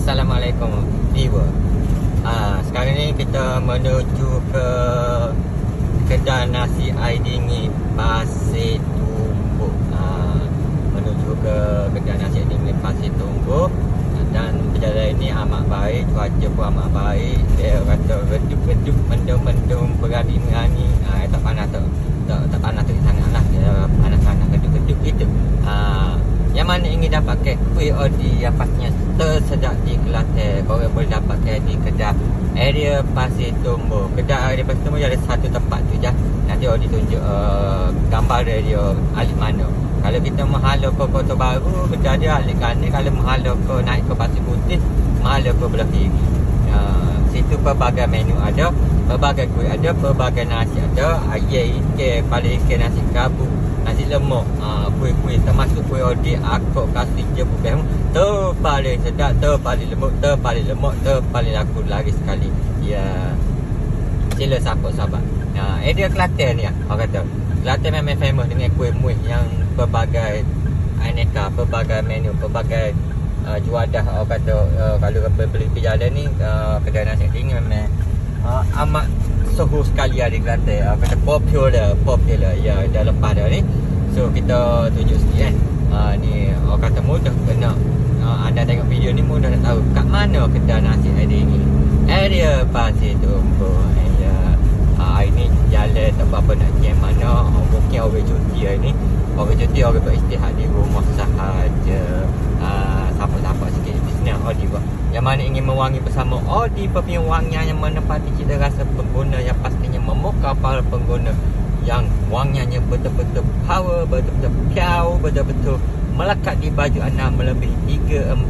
Assalamualaikum viewer. Sekarang ni kita menuju ke kedai nasi air dingin Pasir Tumbuk. Menuju ke kedai nasi air dingin Pasir Tumbuk. Dan perjalanan ini amat baik, cuaca pun amat baik. Dia kata redup-redup, mendung-mendung, berani-berani. Tak panas tak panas tu sangatlah. Dia panas-panas, redup-redup gitu. Yang mana ingin dapatkan kuih odi yang pastinya tersedak di Kelantan, korang boleh dapatkan di kedai area Pasir Tumbuk. Kedai area Pasir Tumbuk ada satu tempat tu je. Nanti odi tunjuk gambar dia alik mana. Kalau kita menghala ke Kota Baru, kedai dia alik kanan. Kalau menghala ke naik ke Pasir Putih, menghala ke belah kiri. Situ pelbagai menu ada, pelbagai kuih ada, pelbagai nasi ada. Ayam ikan, kepala ikan, nasi kabut, nasi lemak, kuih-kuih termasuk kuih odi, akok, kasih je bukan. Terpaling sedap, terpaling lembut, terpaling lemak, terpaling laku lari sekali. Ya, sila support sahabat. Area Kelantan ni orang kata Kelantan memang famous dengan kuih-muih yang pelbagai aneka, pelbagai menu, pelbagai juadah. Orang kata kalau beli perjalanan ni kedai nasi dingin memang amat suhu sekali di Kelantan. Orang kata popular ya dah lepas dah ni. So kita tunjuk sikit kan. Ni orang kata mudah kena anda tengok video ni mudah nak tahu kat mana kedai nasi air dingin area Pasir Tumbuk. Hari ni jalan tak apa nak pergi mana. Mungkin orang cuti hari ni, orang cuti, orang beristirahat di rumah sahaja. Siapa-siapa sikit bisnes Audi buat. Yang mana ingin mewangi bersama Audi punya wangian yang menepati cita rasa pengguna, yang pastinya memukau para pengguna, yang wangiannya betul-betul power, betul-betul piau, betul-betul melekat di baju anda melebihi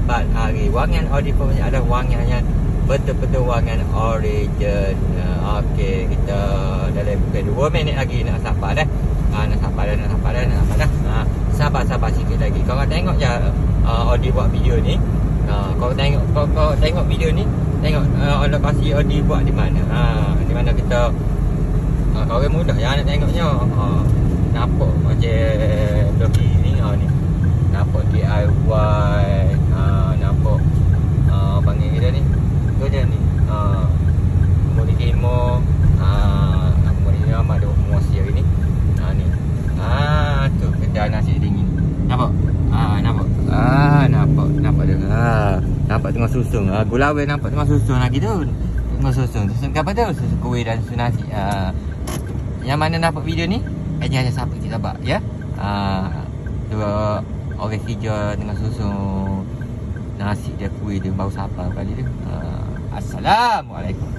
3-4 hari. Wangian Audi punya adalah wangian yang betul-betul wangian origin. Okey, kita dalam bukan 2 minit lagi nak sampai dah. Nak sampai dah. Sabar sikit lagi. Kau tengok je Audi buat video ni. Kau tengok video ni, tengok lokasi Audi buat di mana. Di mana kita orang mudah ya nak tengoknya. Nampak macam bloki ni ni. Nampak DIY, nampak panggil kita ni. Tu je ni. Mudi kemo, mudi ramai ada promosi hari ni. Ni. Tu kedai nasi dingin. Nampak? Nampak dia. Nampak tengah susung. Gulawai nampak tengah susung lagi tu. Tengah susung. Susung apa tu? Susu kuih dan susu nasi. Yang mana nampak video ni? Jangan siapa kita sabar ya. Dua orang hijau tengah susung nasi dia, kuih dia, bau sapa kali tu. Assalamualaikum.